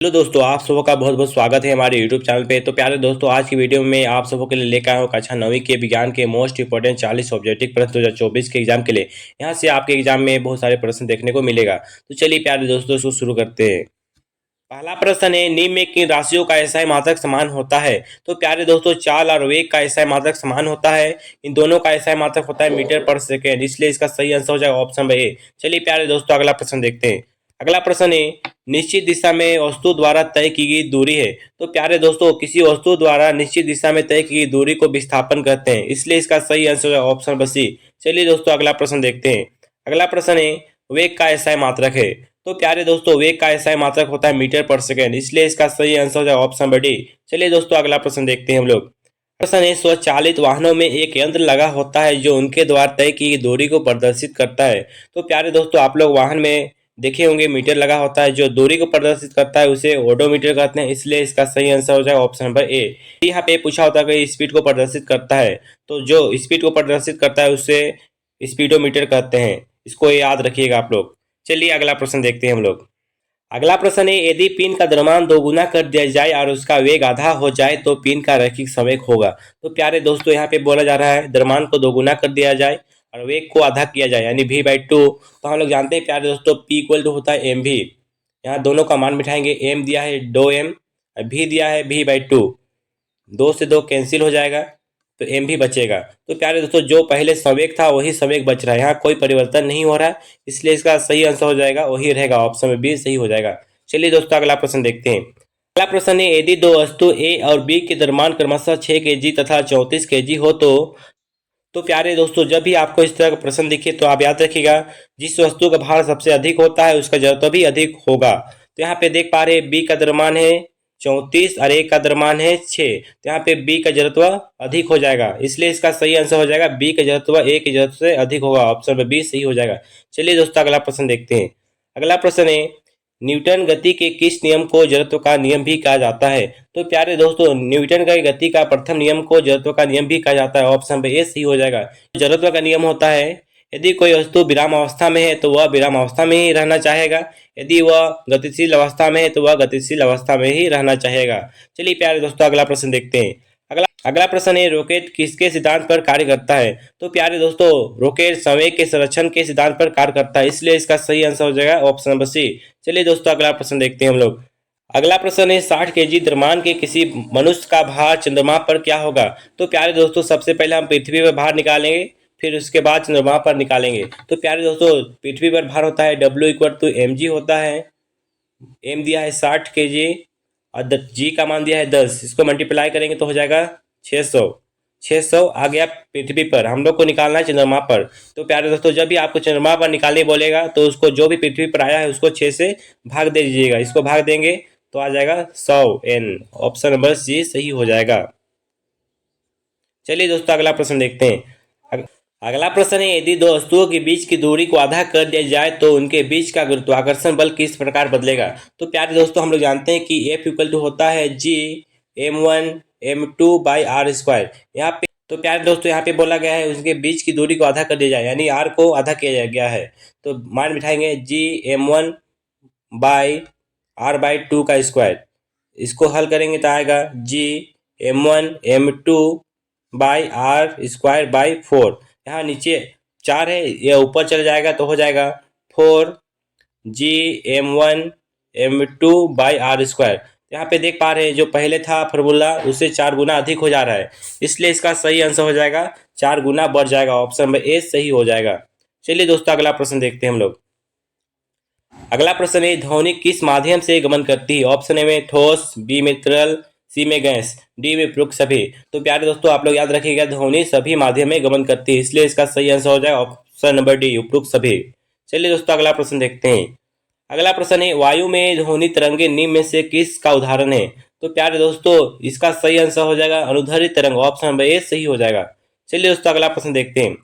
Hello दोस्तों, आप सबों का बहुत बहुत स्वागत है हमारे यूट्यूब चैनल पे। तो प्यारे दोस्तों, आज की वीडियो में आप सबों के लिए लेकर आया हूँ कक्षा 9वीं के विज्ञान के मोस्ट इंपोर्टेंट 40 ऑब्जेक्टिव प्रश्न 2024 के एग्जाम के लिए। यहाँ से आपके एग्जाम में बहुत सारे प्रश्न देखने को मिलेगा। तो चलिए प्यारे दोस्तों, इसको शुरू करते हैं। पहला प्रश्न है, निम्न में किन राशियों का एसआई मात्रक समान होता है? तो प्यारे दोस्तों, चाल और वेग का एसआई मात्रक समान होता है। इन दोनों का एसआई मात्रक होता है मीटर पर सेकेंड, इसलिए इसका सही आंसर हो जाएगा ऑप्शन नंबर ए। चलिए प्यारे दोस्तों, अगला प्रश्न देखते हैं। अगला प्रश्न है, निश्चित दिशा में वस्तु द्वारा तय की गई दूरी है। तो प्यारे दोस्तों, किसी वस्तु द्वारा निश्चित दिशा में तय की गई दूरी को विस्थापन कहते हैं, इसलिए इसका सही आंसर हो जाएगा ऑप्शन नंबर सी। चलिए दोस्तों, अगला प्रश्न देखते हैं। अगला प्रश्न है, वेग का एसआई मात्रक है। तो प्यारे दोस्तों, वेग का एसआई मात्रक होता है मीटर पर सेकेंड, इसलिए इसका सही आंसर हो जाएगा ऑप्शन नंबर डी। चलिए दोस्तों, अगला प्रश्न देखते हैं हम लोग। प्रश्न है, स्वचालित वाहनों में एक यंत्र लगा होता है जो उनके द्वारा तय की गई दूरी को प्रदर्शित करता है। तो प्यारे दोस्तों, आप लोग वाहन में देखे होंगे मीटर लगा होता है जो दूरी को प्रदर्शित करता है, उसे ओडोमीटर कहते हैं, इसलिए इसका सही आंसर हो जाएगा ऑप्शन नंबर ए। यहाँ पे पूछा होता है कि स्पीड को प्रदर्शित करता है, तो जो स्पीड को प्रदर्शित करता है उसे स्पीडोमीटर कहते हैं, इसको याद रखिएगा आप लोग। चलिए अगला प्रश्न देखते हैं हम लोग। अगला प्रश्न है, यदि पिन का द्रव्यमान दोगुना कर दिया जाए और उसका वेग आधा हो जाए तो पिन का रैखिक संवेग होगा। तो प्यारे दोस्तों, यहाँ पे बोला जा रहा है द्रव्यमान को दोगुना कर दिया जाए और वेग को आधा किया जाए, यानी v/2। तो हम लोग जानते हैं प्यारे दोस्तों, p इक्वल टू होता है एम भी। यहाँ दोनों का मान बिठाएंगे, m दिया है 2m और v दिया है v/2। 2 से 2 कैंसिल हो जाएगा तो m भी बचेगा। तो प्यारे दोस्तों, जो पहले संवेग था वही संवेग बच रहा है, यहाँ कोई परिवर्तन नहीं हो रहा है, इसलिए इसका सही आंसर हो जाएगा वही रहेगा, ऑप्शन में बी सही हो जाएगा। चलिए दोस्तों, अगला प्रश्न देखते हैं। अगला प्रश्न है, यदि दो वस्तु ए और बी के द्रव्यमान क्रमशः 6 kg तथा 34 kg हो तो प्यारे दोस्तों, जब भी आपको इस तरह का प्रश्न दिखे तो आप याद रखिएगा, जिस वस्तु का भार सबसे अधिक होता है उसका जड़त्व भी अधिक होगा। तो यहाँ पे देख पा रहे हैं बी का द्रव्यमान है 34 और ए का द्रव्यमान है 6, तो यहाँ पे बी का जड़त्व अधिक हो जाएगा, इसलिए इसका सही आंसर हो जाएगा बी का जड़त्व ए के जड़त्व से अधिक होगा, ऑप्शन में बी सही हो जाएगा। चलिए दोस्तों, अगला प्रश्न देखते हैं। अगला प्रश्न है, न्यूटन गति के किस नियम को जड़त्व का नियम भी कहा जाता है? तो प्यारे दोस्तों, न्यूटन का गति का प्रथम नियम को जड़त्व का नियम भी कहा जाता है, ऑप्शन नंबर ए सही हो जाएगा। जड़त्व का नियम होता है, यदि कोई वस्तु विराम अवस्था में है तो वह विराम अवस्था में ही रहना चाहेगा, यदि वह गतिशील अवस्था में है तो वह गतिशील अवस्था में ही रहना चाहेगा। चलिए प्यारे दोस्तों, अगला प्रश्न देखते हैं। अगला प्रश्न है, रॉकेट किसके सिद्धांत पर कार्य करता है? तो प्यारे दोस्तों, रॉकेट संवेग के संरक्षण के सिद्धांत पर कार्य करता है, इसलिए इसका सही आंसर हो जाएगा ऑप्शन नंबर सी। चलिए दोस्तों, अगला प्रश्न देखते हैं हम लोग। अगला प्रश्न है, 60 kg द्रव्यमान के किसी मनुष्य का भार चंद्रमा पर क्या होगा? तो प्यारे दोस्तों, सबसे पहले हम पृथ्वी पर भार निकालेंगे, फिर उसके बाद चंद्रमा पर निकालेंगे। तो प्यारे दोस्तों, पृथ्वी पर भार होता है W इक्वल टू mg होता है, m दिया है 60 kg और g का मान दिया है 10, इसको मल्टीप्लाई करेंगे तो हो जाएगा 600। 600 आ गया पृथ्वी पर, हम लोग को निकालना है चंद्रमा पर। तो प्यारे दोस्तों, जब भी आपको चंद्रमा पर निकालने बोलेगा तो उसको जो भी पृथ्वी पर आया है उसको 6 से भाग दे दीजिएगा, इसको भाग देंगे तो आ जाएगा 100n, ऑप्शन नंबर सी सही हो जाएगा। चलिए दोस्तों, अगला प्रश्न देखते हैं। अगला प्रश्न है, यदि दो वस्तुओं के बीच की दूरी को आधा कर दिया जाए तो उनके बीच का गुरुत्वाकर्षण बल किस प्रकार बदलेगा? तो प्यारे दोस्तों, हम लोग जानते हैं कि F इक्वल टू होता है G m1 m2 by R square. यहाँ पे तो प्यारे दोस्तों, यहाँ पे बोला गया है उसके बीच की दूरी को आधा कर दिया जाए, यानी r को आधा किया गया है, तो मान बिठाएंगे G m1 बाई r/2 का स्क्वायर। इसको हल करेंगे तो आएगा G m1 m2 by R square by 4। यहाँ नीचे 4 है, यह ऊपर चल जाएगा तो हो जाएगा 4 GM1 M2 by R square. यहाँ पे देख पा रहे हैं जो पहले था फॉर्मूला उससे 4 गुना अधिक हो जा रहा है, इसलिए इसका सही आंसर हो जाएगा 4 गुना बढ़ जाएगा, ऑप्शन नंबर ए सही हो जाएगा। चलिए दोस्तों, अगला प्रश्न देखते हैं हम लोग। अगला प्रश्न है, ध्वनि किस माध्यम से गमन करती है? ऑप्शन ए में ठोस, बी में तरल, सी में गैस, डी में उपरोक्त सभी। तो प्यारे दोस्तों, आप लोग याद रखिएगा ध्वनि सभी माध्यम में गमन करती है, इसलिए इसका सही आंसर हो जाएगा ऑप्शन नंबर डी उपरोक्त सभी। चलिए दोस्तों, अगला प्रश्न देखते हैं। अगला प्रश्न है, वायु में ध्वनि तरंगे निम्न में से किसका उदाहरण है? तो प्यारे दोस्तों, इसका सही आंसर हो जाएगा अनुदैर्ध्य तरंग, ऑप्शन नंबर ए सही हो जाएगा। चलिए दोस्तों, अगला प्रश्न देखते हैं।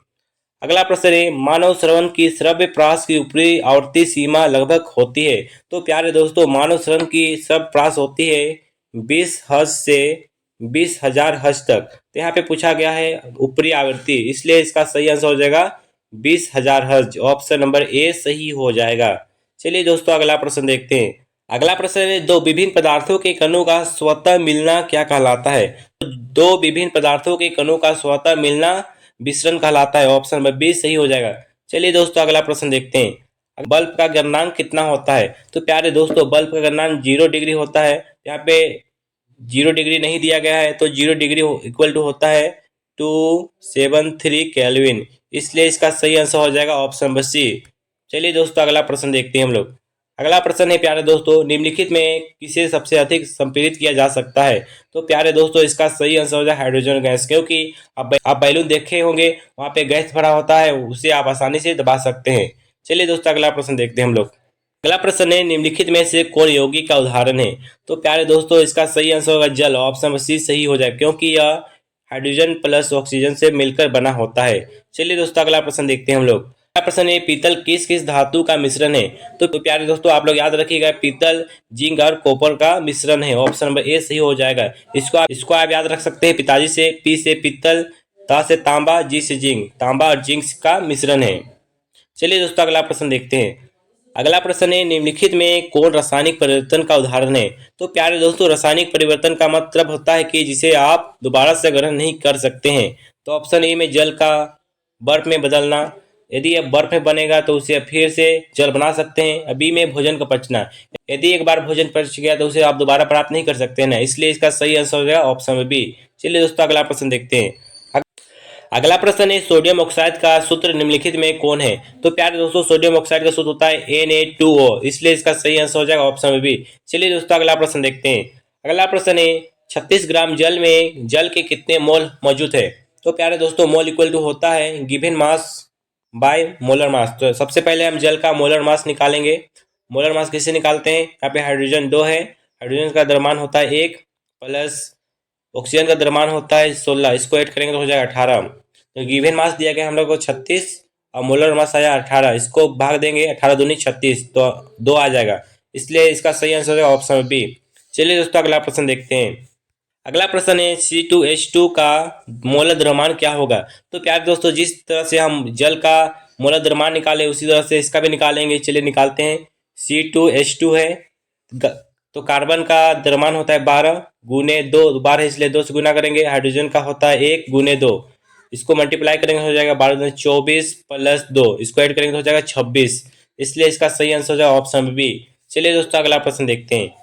अगला प्रश्न है, मानव श्रवण की श्रव्य प्रास की ऊपरी आवृत्ति सीमा लगभग होती है? तो प्यारे दोस्तों, मानव श्रवण की श्रव्य प्रास होती है 20 हर्ट्ज से 20,000 हर्ट्ज तक। तो यहाँ पे पूछा गया है ऊपरी आवृत्ति, इसलिए इसका सही आंसर हो जाएगा 20,000 हर्ट्ज, ऑप्शन नंबर ए सही हो जाएगा। चलिए दोस्तों, अगला प्रश्न देखते हैं। अगला प्रश्न है, दो विभिन्न पदार्थों के कणों का स्वतः मिलना क्या कहलाता है? दो विभिन्न पदार्थों के कणों का स्वतः मिलना विसरण कहलाता है। ऑप्शन नंबर बी सही हो जाएगा। चलिए दोस्तों अगला प्रश्न देखते हैं। बल्ब का गलनांक कितना होता है? तो प्यारे दोस्तों बल्ब का गलनांक 0 डिग्री होता है। यहाँ पे 0 डिग्री नहीं दिया गया है, तो 0 डिग्री इक्वल टू होता है 273 केल्विन। इसलिए इसका सही आंसर हो जाएगा ऑप्शन नंबर सी। चलिए दोस्तों अगला प्रश्न देखते हैं हम लोग। अगला प्रश्न है प्यारे दोस्तों, निम्नलिखित में किसे सबसे अधिक संपीड़ित किया जा सकता है? तो प्यारे दोस्तों इसका सही आंसर हो जाए हाइड्रोजन गैस, क्योंकि आप बैलून देखे होंगे, वहां पे गैस भरा होता है, उसे आप आसानी से दबा सकते हैं। चलिए दोस्तों अगला प्रश्न देखते हैं हम लोग। अगला प्रश्न है, निम्नलिखित में से कौन यौगिक का उदाहरण है? तो प्यारे दोस्तों इसका सही आंसर होगा जल। ऑप्शन नंबर सी सही हो जाए, क्योंकि यह हाइड्रोजन प्लस ऑक्सीजन से मिलकर बना होता है। चलिए दोस्तों अगला प्रश्न देखते हैं हम लोग। अगला प्रश्न है, पीतल किस किस धातु का मिश्रण है? तो प्यारे दोस्तों आप लोग याद रखिएगा, पीतल जिंक और कॉपर का मिश्रण है। ऑप्शन नंबर ए सही हो जाएगा। इसको आप याद रख सकते हैं, पिताजी से पी से पीतल, ता से तांबा, जी से जिंक, तांबा और जिंक का मिश्रण है। चलिए दोस्तों अगला प्रश्न देखते हैं। अगला प्रश्न है, निम्नलिखित में कौन रासायनिक परिवर्तन का उदाहरण है? तो प्यारे दोस्तों रासायनिक परिवर्तन का मतलब होता है कि जिसे आप दोबारा से ग्रहण नहीं कर सकते हैं। तो ऑप्शन ए में जल का बर्फ में बदलना, यदि यह बर्फ में बनेगा तो उसे फिर से जल बना सकते हैं। बी में भोजन का पचना, यदि एक बार भोजन पच गया तो उसे आप दोबारा प्राप्त नहीं कर सकते हैं ना, इसलिए इसका सही आंसर हो गया ऑप्शन में बी। चलिए दोस्तों अगला प्रश्न देखते हैं। अगला प्रश्न है, सोडियम ऑक्साइड का सूत्र निम्नलिखित में कौन है? तो प्यारे दोस्तों सोडियम ऑक्साइड का सूत्र होता है Na2O, इसलिए इसका सही आंसर हो जाएगा ऑप्शन में बी। चलिए दोस्तों अगला प्रश्न देखते हैं। अगला प्रश्न है, 36 ग्राम जल में जल के कितने मोल मौजूद है? तो प्यारे दोस्तों मोल इक्वल टू होता है given mass by molar mass. तो सबसे पहले हम जल का मोलर मास निकालेंगे। मोलर मास कैसे निकालते हैं? यहाँ पे हाइड्रोजन 2 है, हाइड्रोजन का द्रव्यमान होता है 1 प्लस ऑक्सीजन का द्रव्यमान होता है 16, इसको ऐड करेंगे तो हो जाएगा 18। तो गिवन मास दिया गया हम लोग को 36 और मोलर मास आया 18, इसको भाग देंगे 18 दूनी 36, तो 2 आ जाएगा, इसलिए इसका सही आंसर है ऑप्शन बी। चलिए दोस्तों अगला प्रश्न देखते हैं। अगला प्रश्न है, C2H2 का मोलर द्रव्यमान क्या होगा? तो प्यारे दोस्तों जिस तरह से हम जल का मोलर द्रव्यमान निकाले उसी तरह से इसका भी निकालेंगे। चलिए निकालते हैं। C2H2 है, तो कार्बन का द्रव्यमान होता है 12 गुने 2, 12 इसलिए 2 से गुना करेंगे। हाइड्रोजन का होता है 1 गुने 2, इसको मल्टीप्लाई करेंगे हो जाएगा 12 24 प्लस 2, इसको ऐड करेंगे तो हो जाएगा 26, इसलिए इसका सही आंसर हो जाएगा ऑप्शन बी। चलिए दोस्तों अगला प्रश्न देखते हैं।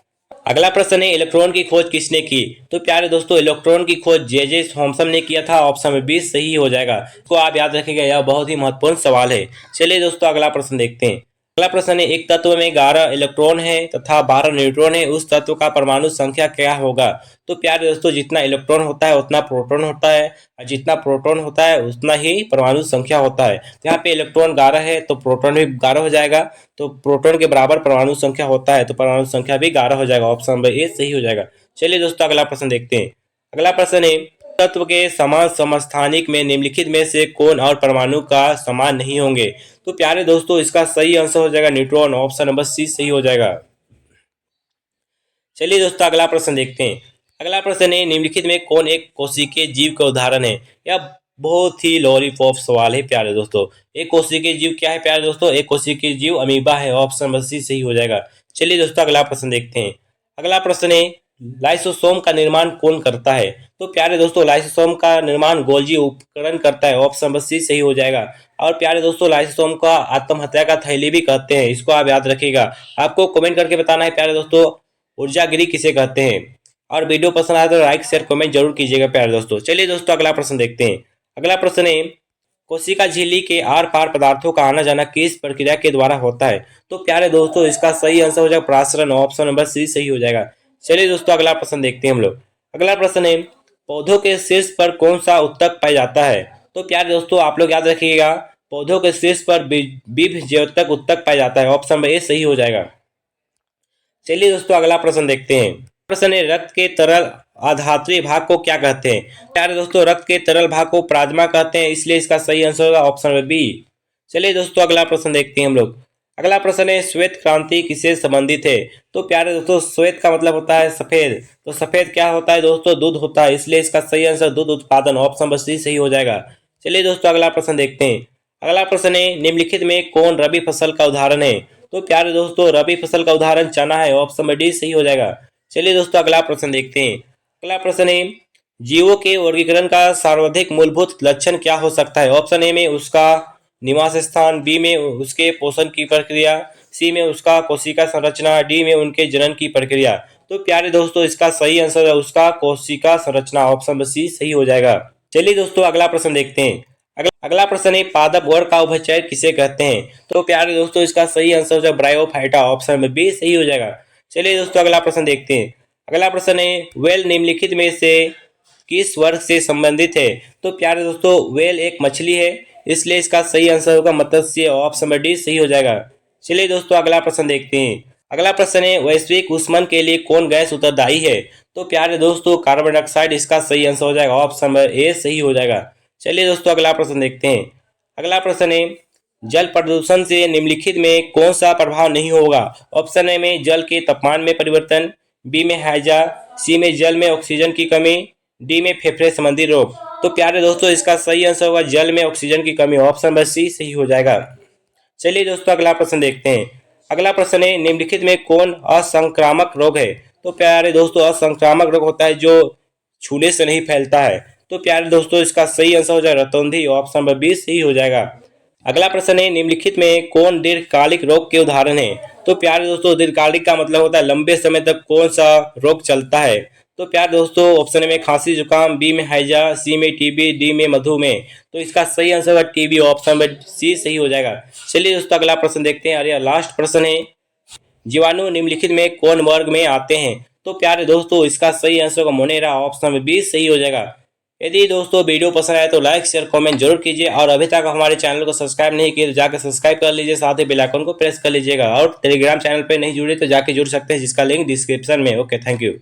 अगला प्रश्न है, इलेक्ट्रॉन की खोज किसने की? तो प्यारे दोस्तों इलेक्ट्रॉन की खोज जे थॉमसन ने किया था। ऑप्शन में बी सही हो जाएगा, इसको आप याद रखिएगा, यह बहुत ही महत्वपूर्ण सवाल है। चलिए दोस्तों अगला प्रश्न देखते हैं। अगला प्रश्न है, एक तत्व में 11 इलेक्ट्रॉन है तथा 12 न्यूट्रॉन है, उस तत्व का परमाणु संख्या क्या होगा? तो प्यारे दोस्तों जितना इलेक्ट्रॉन होता है उतना प्रोटॉन होता है, और जितना प्रोटॉन होता है उतना ही परमाणु संख्या होता है। तो यहाँ पे इलेक्ट्रॉन 11 है तो प्रोटॉन भी 11 हो जाएगा, तो प्रोटॉन के बराबर परमाणु संख्या होता है तो परमाणु संख्या भी 11 हो जाएगा। ऑप्शन नंबर ए सही हो जाएगा। चलिए दोस्तों अगला प्रश्न देखते हैं। अगला प्रश्न है, तत्व के समान समस्थानिक में निम्नलिखित में से कौन और परमाणु का समान नहीं होंगे? तो प्यारे दोस्तों इसका सही आंसर हो जाएगा न्यूट्रॉन। ऑप्शन नंबर सी सही हो जाएगा। चलिए दोस्तों अगला प्रश्न देखते हैं। अगला प्रश्न है, निम्नलिखित में कौन एक कोशिकीय जीव का उदाहरण है? यह बहुत ही लॉलीपॉप सवाल है प्यारे दोस्तों। एक कोशिकीय जीव क्या है प्यारे दोस्तों? एक कोशिकीय जीव अमीबा है। ऑप्शन नंबर सी सही हो जाएगा। चलिए दोस्तों अगला प्रश्न देखते हैं। अगला प्रश्न है, लाइसोसोम का निर्माण कौन करता है? तो प्यारे दोस्तों लाइसोसोम का निर्माण गोल्जी उपकरण करता है। ऑप्शन नंबर सी सही हो जाएगा। और प्यारे दोस्तों लाइसोसोम का आत्महत्या का थैली भी कहते हैं, इसको आप याद रखिएगा। आपको कमेंट करके बताना है प्यारे दोस्तों ऊर्जागिरी किसे कहते हैं। और वीडियो पसंद आए तो लाइक शेयर कमेंट जरूर कीजिएगा प्यारे दोस्तों। चलिए दोस्तों अगला प्रश्न देखते हैं। अगला प्रश्न है, कोशिका झिल्ली के आर पार पदार्थों का आना जाना किस प्रक्रिया के द्वारा होता है? तो प्यारे दोस्तों इसका सही आंसर हो जाएगा प्रासरण। ऑप्शन नंबर सी सही हो जाएगा। चलिए दोस्तों अगला प्रश्न देखते हैं हम लोग। अगला प्रश्न है, पौधों के शीर्ष पर कौन सा उत्तक पाया जाता है? तो प्यारे दोस्तों आप लोग याद रखिएगा, पौधों के शीर्ष पर बीफ ज्योतक उत्तक पाया जाता है। ऑप्शन नंबर ए सही हो जाएगा। चलिए दोस्तों अगला प्रश्न देखते हैं। प्रश्न है, रक्त के तरल अधात्रीय भाग को क्या कहते हैं? प्यारे दोस्तों रक्त के तरल भाग को प्लाज्मा कहते हैं, इसलिए इसका सही आंसर होगा ऑप्शन नंबर बी। चलिए दोस्तों अगला प्रश्न देखते हैं हम लोग। अगला प्रश्न है, श्वेत क्रांति किससे संबंधित है? तो प्यारे दोस्तों श्वेत का मतलब होता है सफेद, तो सफेद क्या होता है दोस्तों? दूध होता है, इसलिए इसका सही आंसर दूध उत्पादन। ऑप्शन नंबर सी सही हो जाएगा। चलिए दोस्तों अगला प्रश्न देखते हैं। अगला प्रश्न है, निम्नलिखित में कौन रबी फसल का उदाहरण है? तो प्यारे दोस्तों रबी फसल का उदाहरण चना है, ऑप्शन नंबर डी सही हो जाएगा। चलिए दोस्तों अगला प्रश्न देखते हैं। अगला प्रश्न है जीवों के वर्गीकरण का सर्वाधिक मूलभूत लक्षण क्या हो सकता है? ऑप्शन ए में उसका निवास स्थान, बी में उसके पोषण की प्रक्रिया, सी में उसका कोशिका संरचना, डी में उनके जनन की प्रक्रिया। तो प्यारे दोस्तों इसका सही आंसर है उसका कोशिका संरचना, ऑप्शन नंबर सी सही हो जाएगा। चलिए दोस्तों अगला प्रश्न देखते हैं। अगला प्रश्न है पादप वर्ग का उभयचर किसे कहते हैं? तो प्यारे दोस्तों इसका सही आंसर है ब्रायोफाइटा, ऑप्शन नंबर बी सही हो जाएगा। चलिए दोस्तों अगला प्रश्न देखते हैं। अगला प्रश्न है वेल निम्नलिखित में से किस वर्ग से संबंधित है? तो प्यारे दोस्तों वेल एक मछली है, इसलिए इसका सही आंसर होगा मत्स्य, ऑप्शन नंबर डी सही हो जाएगा। चलिए दोस्तों अगला प्रश्न देखते हैं। अगला प्रश्न है वैश्विक ऊष्मन के लिए कौन गैस उत्तरदायी है? तो प्यारे दोस्तों कार्बन डाइऑक्साइड इसका सही आंसर हो जाएगा, ऑप्शन नंबर ए सही हो जाएगा। चलिए दोस्तों अगला प्रश्न देखते हैं। अगला प्रश्न है जल प्रदूषण से निम्नलिखित में कौन सा प्रभाव नहीं होगा? ऑप्शन ए में जल के तापमान में परिवर्तन, बी में हैजा, सी में जल में ऑक्सीजन की कमी, डी में फेफड़े संबंधी रोग। तो प्यारे दोस्तों इसका सही आंसर होगा जल में ऑक्सीजन की कमी, ऑप्शन नंबर सी सही हो जाएगा। चलिए दोस्तों अगला प्रश्न देखते हैं। अगला प्रश्न है निम्नलिखित में कौन असंक्रामक रोग है? तो प्यारे दोस्तों असंक्रामक रोग होता है जो छूने से नहीं फैलता है। तो प्यारे दोस्तों इसका सही आंसर हो जाएगा रतौंधी, ऑप्शन नंबर बी सही हो जाएगा। अगला प्रश्न है निम्नलिखित में कौन दीर्घकालिक रोग के उदाहरण है? तो प्यारे दोस्तों दीर्घकालिक का मतलब होता है लंबे समय तक कौन सा रोग चलता है। तो प्यारे दोस्तों ऑप्शन में खांसी जुकाम, बी में हैजा, सी में टीबी, डी में मधुमेह। तो इसका सही आंसर है टीबी, ऑप्शन नंबर सी सही हो जाएगा। चलिए दोस्तों अगला प्रश्न देखते हैं। अरे लास्ट प्रश्न है जीवाणु निम्नलिखित में कौन वर्ग में आते हैं? तो प्यारे दोस्तों इसका सही आंसर होगा मोनेरा, ऑप्शन नंबर बी सही हो जाएगा। यदि दोस्तों वीडियो पसंद आए तो लाइक शेयर कमेंट जरूर कीजिए और अभी तक हमारे चैनल को सब्सक्राइब नहीं किए तो जाकर सब्सक्राइब कर लीजिए, साथ ही बेल आइकन को प्रेस कर लीजिएगा और टेलीग्राम चैनल पर नहीं जुड़े तो जाके जुड़ सकते हैं जिसका लिंक डिस्क्रिप्शन में। Okay, thank you.